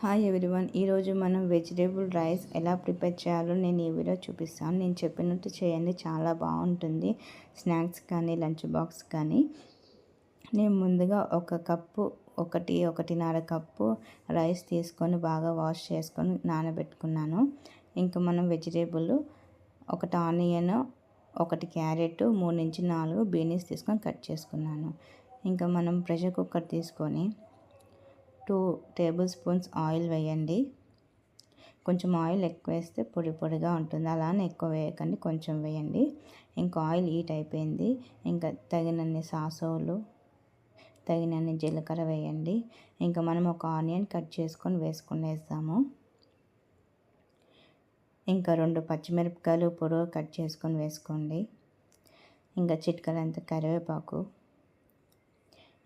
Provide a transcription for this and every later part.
Hi everyone, ఈరోజు మనం vegetable rice ఎలా ప్రిపేర్ చేయాలో నేను ఈ వీడియో చూపిస్తాను. నేను చెప్పినట్టు చేయండి, చాలా బాగుంటుంది. స్నాక్స్ కానీ లంచ్ బాక్స్ కానీ. నేను ముందుగా ఒక కప్పు ఒకటిన్నర కప్పు రైస్ తీసుకొని బాగా వాష్ చేసుకొని నానబెట్టుకున్నాను. ఇంకా మనం వెజిటేబుల్ ఒకటి ఆనియన్, ఒకటి క్యారెట్, 3-4 బీనీస్ తీసుకొని కట్ చేసుకున్నాను. ఇంకా మనం ప్రెషర్ కుక్కర్ తీసుకొని 2 టేబుల్ స్పూన్స్ ఆయిల్ వేయండి. కొంచెం ఆయిల్ ఎక్కువ వేస్తే పొడి పొడిగా ఉంటుంది, అలానే ఎక్కువ వేయకండి, కొంచెం వేయండి. ఇంకా ఆయిల్ హీట్ అయిపోయింది. ఇంకా తగినన్ని సాసోలు, తగినన్ని జీలకర్ర వేయండి. ఇంకా మనం ఒక ఆనియన్ కట్ చేసుకొని వేస్తాము. ఇంకా 2 పచ్చిమిరపకాయలు పొడవు కట్ చేసుకొని వేసుకోండి. ఇంకా చిటికెడంత కరివేపాకు.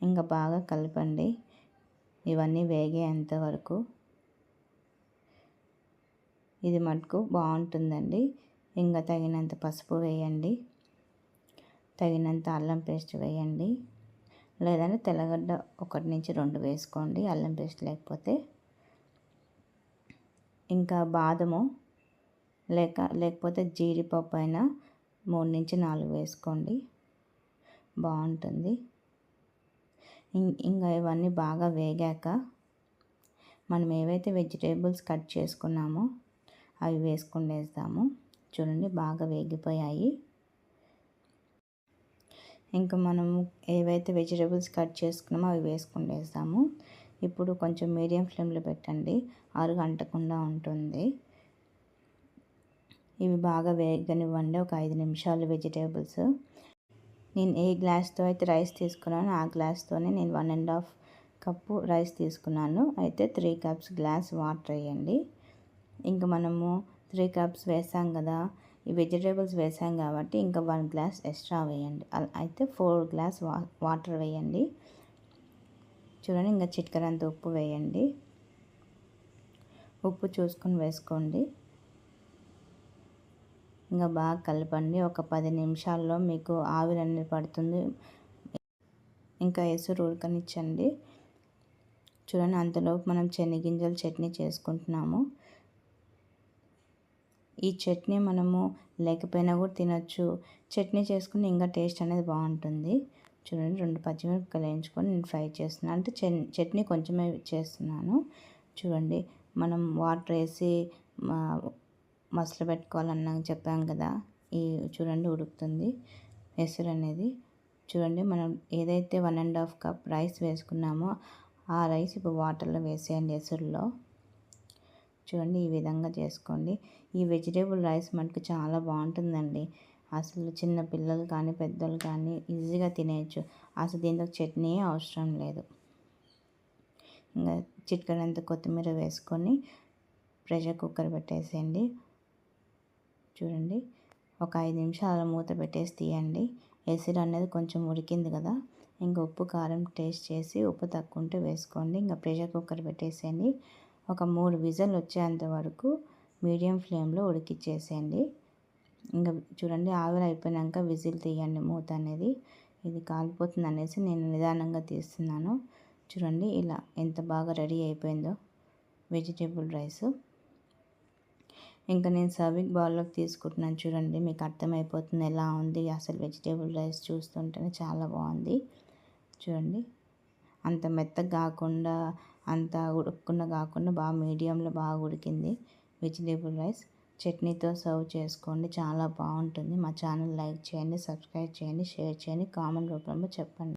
ఇంకా బాగా కలపండి ఇవన్నీ వేగేంత వరకు. ఇది మటుకు బాగుంటుందండి. ఇంకా తగినంత పసుపు వేయండి, తగినంత అల్లం పేస్ట్ వేయండి, లేదంటే తెల్లగడ్డ 1-2 వేసుకోండి అల్లం పేస్ట్ లేకపోతే. ఇంకా బాదము లేకపోతే జీడిపప్పు అయినా 3-4 వేసుకోండి, బాగుంటుంది. ఇంకా ఇవన్నీ బాగా వేగాక మనం ఏవైతే వెజిటేబుల్స్ కట్ చేసుకున్నామో అవి వేస్తాము. చూడండి, బాగా వేగిపోయాయి. ఇంకా మనము ఏవైతే వెజిటేబుల్స్ కట్ చేసుకున్నామో అవి వేస్తాము. ఇప్పుడు కొంచెం మీడియం ఫ్లేమ్లో పెట్టండి, అడుగంటకుండా ఉంటుంది. ఇవి బాగా వేగనివ్వండి, ఒక 5 నిమిషాలు వెజిటేబుల్స్. నేను ఏ గ్లాస్తో అయితే రైస్ తీసుకున్నానో ఆ గ్లాస్తోనే నేను 1.5 కప్పు రైస్ తీసుకున్నాను. అయితే 3 కప్స్ గ్లాస్ వాటర్ వేయండి. ఇంకా మనము 3 కప్స్ వేసాం కదా, ఈ వెజిటేబుల్స్ వేసాం కాబట్టి ఇంకా 1 గ్లాస్ ఎక్స్ట్రా వేయండి. అయితే 4 గ్లాస్ వాటర్ వేయండి. చూడండి, ఇంకా చిటికెడంత ఉప్పు వేయండి. ఉప్పు చూసుకొని వేసుకోండి. ఇంకా బాగా కలపండి. ఒక 10 నిమిషాల్లో మీకు ఆవిరి పడుతుంది. ఇంకా ఎసురు ఉడకనిచ్చండి. చూడండి, అంతలోపు మనం శనగగింజల చట్నీ చేసుకుంటున్నాము. ఈ చట్నీ మనము లేకపోయినా కూడా తినొచ్చు. చట్నీ చేసుకుని ఇంకా టేస్ట్ అనేది బాగుంటుంది. చూడండి, 2 పచ్చిమిరపకాయలు వేయించుకొని నేను ఫ్రై చేస్తున్నాను, అంటే చట్నీ కొంచెమే చేస్తున్నాను. చూడండి, మనం వాటర్ వేసి మసలు పెట్టుకోవాలన్నా చెప్పాం కదా, ఈ చూడండి ఉడుకుతుంది ఎసురు అనేది. చూడండి, మనం ఏదైతే 1.5 కప్ రైస్ వేసుకున్నామో ఆ రైస్ ఇప్పుడు వాటర్లో వేసేయండి ఎసురులో. చూడండి, ఈ విధంగా చేసుకోండి. ఈ వెజిటేబుల్ రైస్ మనకు చాలా బాగుంటుందండి. అసలు చిన్న పిల్లలు కానీ పెద్దలు కానీ ఈజీగా తినేయచ్చు. అసలు దీంతో చట్నీ అవసరం లేదు. ఇంకా చిటికెడంత కొత్తిమీర వేసుకొని ప్రెషర్ కుక్కర్ పెట్టేసేయండి. చూడండి, ఒక 5 నిమిషాలు మూత పెట్టేసి తీయండి. ఎసురు అనేది కొంచెం ఉడికింది కదా, ఇంకా ఉప్పు కారం టేస్ట్ చేసి ఉప్పు తక్కువ ఉంటే వేసుకోండి. ఇంకా ప్రెషర్ కుక్కర్ పెట్టేసేయండి. ఒక 3 విజిల్ వచ్చేంత వరకు మీడియం ఫ్లేమ్లో ఉడికిచ్చేసేయండి. ఇంకా చూడండి, ఆవిరి అయిపోయాక విజిల్ తీయండి మూత అనేది. ఇది కాలిపోతుంది అనేసి నేను నిదానంగా తీస్తున్నాను. చూడండి, ఇలా ఎంత బాగా రెడీ అయిపోయిందో వెజిటేబుల్ రైస్. ఇంకా నేను సర్వింగ్ బౌల్లోకి తీసుకుంటున్నాను. చూడండి, మీకు అర్థమైపోతుంది ఎలా ఉంది. అసలు వెజిటేబుల్ రైస్ చూస్తుంటేనే చాలా బాగుంది. చూడండి, అంత మెత్తగా కాకుండా అంత ఉడకకుండా కాకుండా బాగా మీడియంలో బాగా ఉడికింది వెజిటేబుల్ రైస్. చట్నీతో సర్వ్ చేసుకోండి, చాలా బాగుంటుంది. మా ఛానల్ లైక్ చేయండి, సబ్స్క్రైబ్ చేయండి, షేర్ చేయండి, కామెంట్ రూపంలో చెప్పండి.